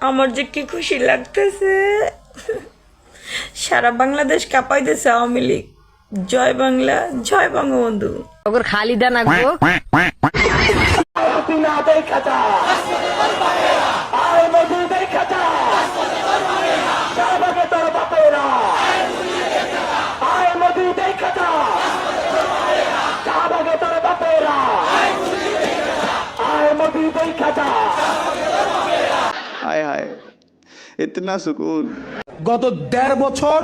আমার যে কি খুশি লাগতেছে, সারা বাংলাদেশ কাঁপাইতেছে আওয়ামী লীগ। জয় বাংলা, জয় বঙ্গবন্ধু। ওর খালিদা না গো हाय हाय इतना सुकून। গত ১.৫ বছর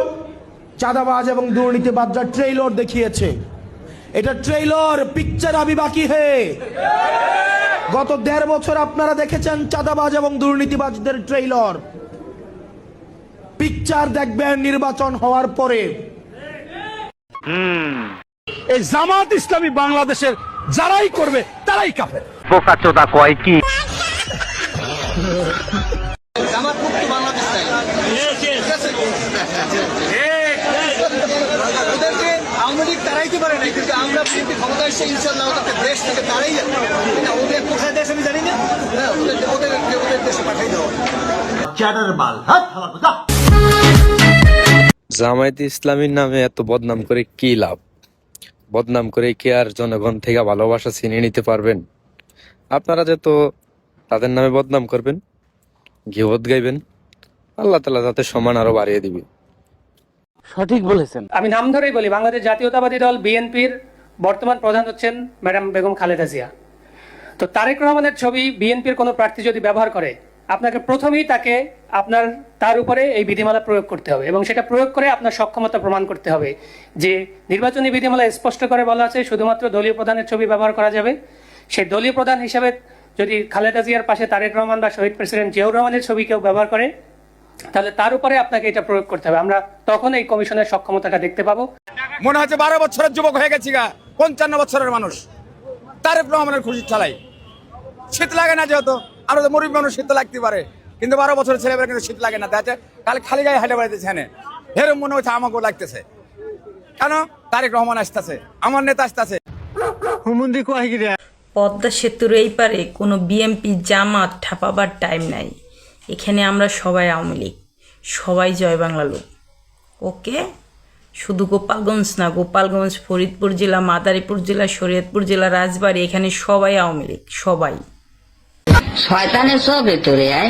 চাঁদাবাজ এবং দুর্নীতিবাজরা ট্রেইলর দেখিয়েছে। এটা ট্রেইলর, পিকচার আবি বাকি হে। গত ১.৫ বছর আপনারা দেখেছেন চাঁদাবাজ এবং দুর্নীতিবাজদের ট্রেইলর। পিকচার দেখবেন নির্বাচন হওয়ার পরে। এই জামাত ইসলামী বাংলাদেশের যারাই করবে তারাই কাফের। বোকাচোদা কয় কি? জামায়াতে ইসলামীর নামে এত বদনাম করে কি লাভ? বদনাম করে কি আর জনগণ থেকে ভালোবাসা ছিনিয়ে নিতে পারবেন? আপনারা যে তো তাদের নামে বদনাম করবেন, গিবত গাইবেন, আল্লাহ তাআলা তাতে সমান আরো বাড়িয়ে দিবে। সঠিক বলেছেন। আমি নাম ধরেই বলি, বাংলাদেশ জাতীয়তাবাদী দল বিএনপির বর্তমান প্রধান হচ্ছেন ম্যাডাম বেগম খালেদা জিয়া। তো তারেক রহমানের ছবি বিএনপির কোনো প্রার্থী যদি ব্যবহার করে, আপনাকে প্রথমেই তার উপরে এই বিধিমালা প্রয়োগ করতে হবে এবং সেটা প্রয়োগ করে আপনার সক্ষমতা প্রমাণ করতে হবে যে নির্বাচনী বিধিমালা স্পষ্ট করে বলা আছে শুধুমাত্র দলীয় প্রধানের ছবি ব্যবহার করা যাবে। সেই দলীয় প্রধান হিসেবে যদি খালেদা জিয়ার পাশে তারেক রহমান বা শহীদ প্রেসিডেন্ট জিয়াউর রহমানের ছবি কেউ ব্যবহার করে, তাহলে তার উপরে আপনাকে এটা প্রয়োগ করতে হবে। আমরা তখন এই কমিশনের সক্ষমতাটা দেখতে পাবো। মনে হচ্ছে 12 বছরের যুবক হয়ে গেছি গা, 55 বছরের মানুষ তারেক রহমানের খুশি চালাই। শীত লাগে না, যেহেতু আরো তো মুরব্বী মানুষ শীত লাগতে পারে, কিন্তু 12 বছরের ছেলেমেয়ের কিন্তু শীত লাগে না। দেখে কালে খালি গায়ে হাইটে বেড়াইতেছে, হ্যাঁ এরকম মনে হচ্ছে আমাকেও লাগতেছে। কেন? তারেক রহমান আসতেছে, আমার নেতা আসতেছে। পদ্মা সেতুর এই পারে কোনো বিএমপি জামাত ঠাপাবার টাইম নাই। এখানে আমরা সবাই আওয়ামী লীগ, সবাই জয় বাংলা লোক। ওকে, শুধু গোপালগঞ্জ না, গোপালগঞ্জ, ফরিদপুর জেলা, মাদারীপুর জেলা, শরীয়তপুর জেলা, রাজবাড়ী, এখানে সবাই আওয়ামী লীগ, সবাই। শয়তানের সব ভেতরে আয়।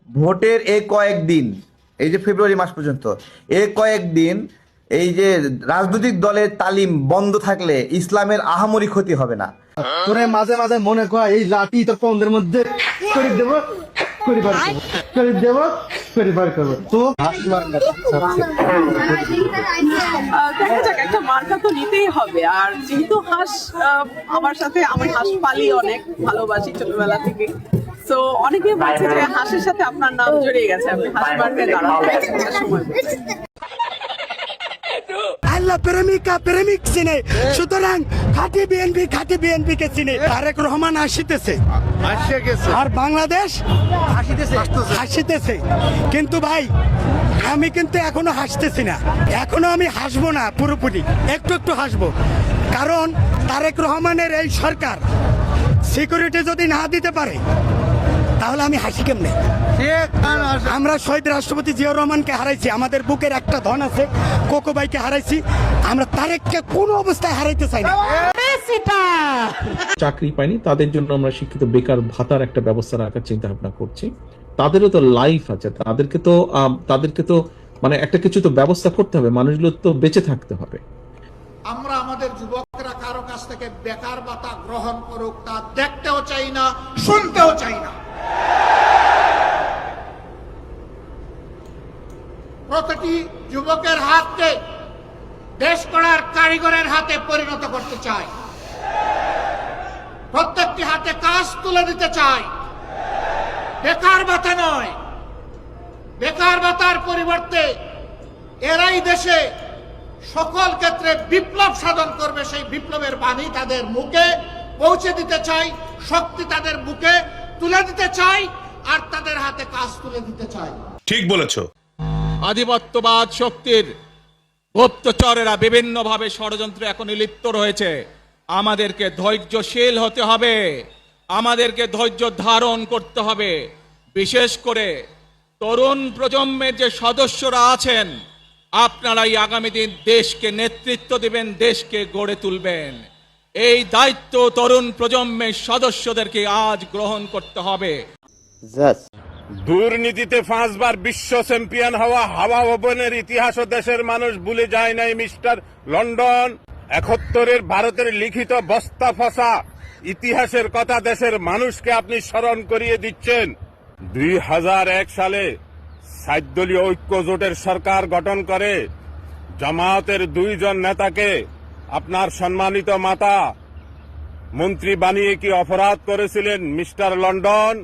ভোটের এই কয়েকদিন, এই যে ফেব্রুয়ারি মাস পর্যন্ত এই কয়েকদিন এই যে রাজনৈতিক দলের তালিম বন্ধ থাকলে ইসলামের আহামরি ক্ষতি হবে না। তোরে মাঝে মাঝে মনে কর এই লাঠি তোর পন্দের মধ্যে করে দেব, পরিবার করবো তো দেখা যাক, একটা মার্কা তো নিতেই হবে। আর যেহেতু হাঁস আমার সাথে, আমি হাঁস পালি, অনেক ভালোবাসি ছোটবেলা থেকে। তো অনেকে বলছে যে হাঁসের সাথে আপনার নাম জড়িয়ে গেছে, আপনি হাঁস মার্কায় দাঁড়ান সময়। আল্লাহ প্রেমিক চিনে, সুতরাং খাঁটি বিএনপি কে চিনে। তারেক রহমান আসিতেছে আর বাংলাদেশ হাসিতেছে। কিন্তু ভাই, আমি কিন্তু এখনো হাসতেছি না, এখনো আমি হাসবো না পুরোপুরি, একটু হাসবো। কারণ তারেক রহমানের এই সরকার সিকিউরিটি যদি না দিতে পারে তাহলে আমি হাসি কেমনে? আমরা শহীদ রাষ্ট্রপতি জিয়াউর রহমানকে হারাইছি, আমাদের বুকের একটা ধন আছে, কোকো ভাইকে হারাইছি, আমরা তারেককে কোনো অবস্থায় হারাইতে চাই না। চাকরি পায়নি তাদের জন্য আমরা শিক্ষিত বেকার ভাতার একটা ব্যবস্থা রাখার চিন্তা ভাবনা করছি। তাদেরও তো লাইফ আছে, তাদেরকে তো মানে একটা কিছু তো ব্যবস্থা করতে হবে, মানুষগুলো তো বেঁচে থাকতে হবে। আমরা আমাদের যুবকরা কারো কাছ থেকে বেকার ভাতা গ্রহণ করুক তা দেখতেও চাই না, শুনতেও চাই না। প্রতিটি যুবকের হাতকে দেশ গড়ার কারিগরের হাতে পরিণত করতে চাই, প্রত্যেকটি হাতে কাজ তুলে দিতে চাই। বেকার ভাতা নয়, বেকার ভাতার পরিবর্তে এরাই দেশে সকল ক্ষেত্রে বিপ্লব সাধন করবে, সেই বিপ্লবের বাণী তাদের মুখে পৌঁছে দিতে চাই, শক্তি তাদের বুকে তুলে দিতে চাই, আর তাদের হাতে কাজ তুলে দিতে চাই। ঠিক বলেছো। আধিপত্যবাদ শক্তির গুপ্তচরেরা বিভিন্নভাবে ষড়যন্ত্রে এখন লিপ্ত রয়েছে। আমাদেরকে ধৈর্যশীল হতে হবে, আমাদেরকে ধৈর্য ধারণ করতে হবে। বিশেষ করে তরুণ প্রজন্মের যে সদস্যরা আছেন, আপনারাই আগামী দিন দেশকে নেতৃত্ব দিবেন, দেশকে গড়ে তুলবেন। এই দায়িত্ব তরুণ প্রজন্মের সদস্যদেরকে আজ গ্রহণ করতে হবে। দুর্নীতিতে 5 বার বিশ্ব চ্যাম্পিয়ন হওয়া হাওয়া ভবনের ইতিহাসও দেশের মানুষ ভুলে যায় নাই মিস্টার লন্ডন। 71-এর ভারতের লিখিত বস্তা ফসা ইতিহাসের কথা দেশের মানুষকে আপনি স্মরণ করিয়ে দিচ্ছেন। 2001 সালে 7 দলীয় ঐক্য জোটের সরকার গঠন করে জামায়াতের 2 জন নেতাকে আপনার সম্মানিত মাতা মন্ত্রী বানিয়ে কি অপরাধ করেছিলেন মিস্টার লন্ডন?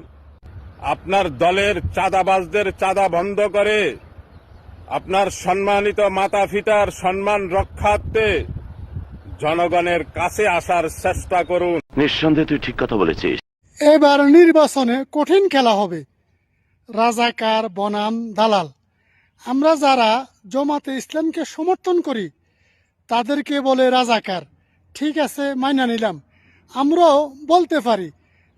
আপনার দলের চাঁদাবাজদের চাঁদা বন্ধ করে আপনার সম্মানিত মাতা পিতার সম্মান রক্ষার্থে জনগণের কাছে আসার চেষ্টা করুন। নিঃসন্দেহে তুই ঠিক কথা বলেছিস। এবার নির্বাচনে কঠিন খেলা হবে। রাজাকার বনাম দালাল। আমরা যারা জামাতে ইসলামকে সমর্থন করি তাদেরকে বলে রাজাকার, ঠিক আছে মাইনা নিলাম। আমরাও বলতে পারি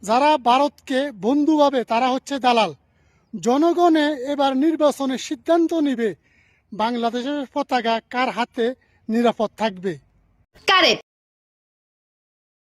যারা ভারতকে বন্ধু ভাবে তারা হচ্ছে দালাল। জনগণে এবার নির্বাচনে সিদ্ধান্ত নিবে বাংলাদেশের পতাকা কার হাতে নিরাপদ থাকবে। কারেক্ট।